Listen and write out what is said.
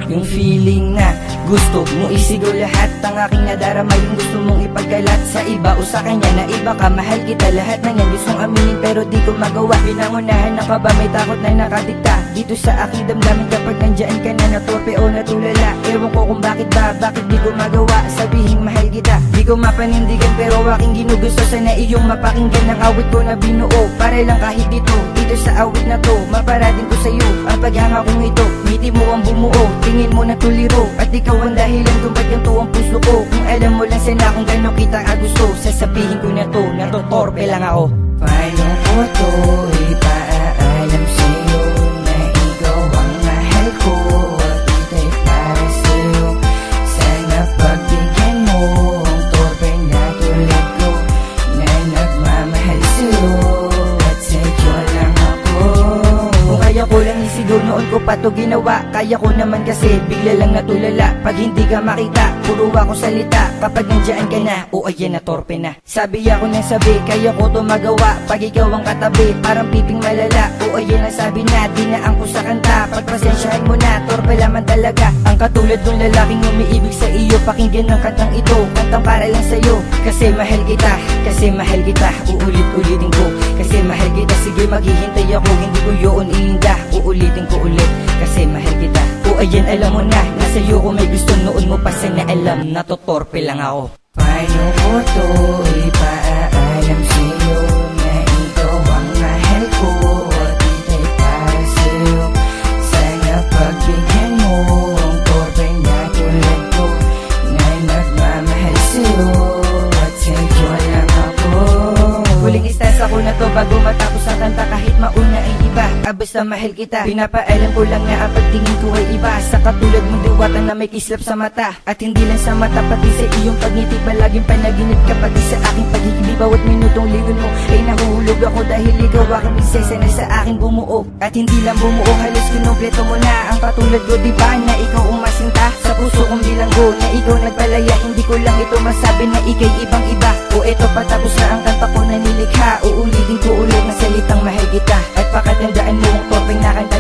Yung feeling na gusto mo isigaw lahat ang aking nadarama, yung gusto mong ipagkalat sa iba o sa kanya na iba ka. Mahal kita, lahat ng yan gustong aminin pero di ko magawa. Pinangunahan ng kaba, may takot na nakadikta dito sa aking damdamin kapag nandyan ka na, natorpe o natulala. Ewan ko kung bakit di ko magawa sabihin mahal kita. Di ko mapanindigan pero aking ginugusto, sana iyong mapakinggan ng awit ko na binuo. Para lang kahit dito sa awit na to, maparating ko sa'yo ang paghanga kong ito. Ngiti mo ang bumuo, tingin mo na tuliro, at ikaw ang dahilan kung ba't ganito ang puso ko. Kung alam mo lang sana kung gano'n kita kagusto, sasabihin ko na to, natotorpe lang ako. Paano ko to ipaalam sa'yo na ikaw ang mahal ko at ika'y para sa'yo? Sana pagbigyan mo ang torpe na tulad ko na nagmamahal sa'yo at sa'yo lang ako. Kung kaya ko lang isigaw noon ko pa to ginawa, kaya ko naman kasi bigla lang natulala. Pag hindi ka makita, puro ako salita. Kapag nandiyan ka na, o ayan na torpe na. Sabi ako ng sabi, kaya ko to magawa. Pag ikaw ang katabi, parang piping malala. O ayan ang sabi na, dinaan ko sa kanta. Pagpasensyahan mo na, torpe laman talaga. Ang katulad ng lalaking umiibig sa iyo, pakinggan ng kantang ito, kantang para lang sa'yo. Kasi mahal kita, uulit-ulitin ko. Kasi mahal kita, sige maghihintay ako, hindi ko yun iinda. Uulitin ko ulit, kasi mahal kita. O ayan alam mo na, nasa'yo ko may gusto, noon mo pa sana alam, natotorpe lang ako. Paano ko to ipaalam sa'yo na ikaw ang mahal ko at ika'y para sa'yo? Sana pagbigyan mo ang torpe na tulad ko na nagmamahal sa'yo at sa'yo lang ako. Huling istas ako na to bago matapos ang kanta, kahit mauna ay iba. Basta mahal kita, pinapaalam ko lang na ang pagtingin ko ay iba. Sa katulad mong diwata na may kislap sa mata, at hindi lang sa mata pati sa iyong pagngiti. Palaging panaginip ka pati sa aking pagiging. Bawat minutong lingon mo ay nahuhulog ako dahil ikaw aking prinsesa na sa akin bumuo. At hindi lang bumuo, halos kinumpleto mo na ang katulad ko, diba na ikaw umasinta sa puso kong bilanggo, na ikaw nagpalaya. Hindi ko lang ito masabi na ika'y ibang iba. O eto patapos na ang kanta ko na nilikha, uulitin ko ulit na salitang mahal kita. At pakatandaan mo ang torpeng na kanta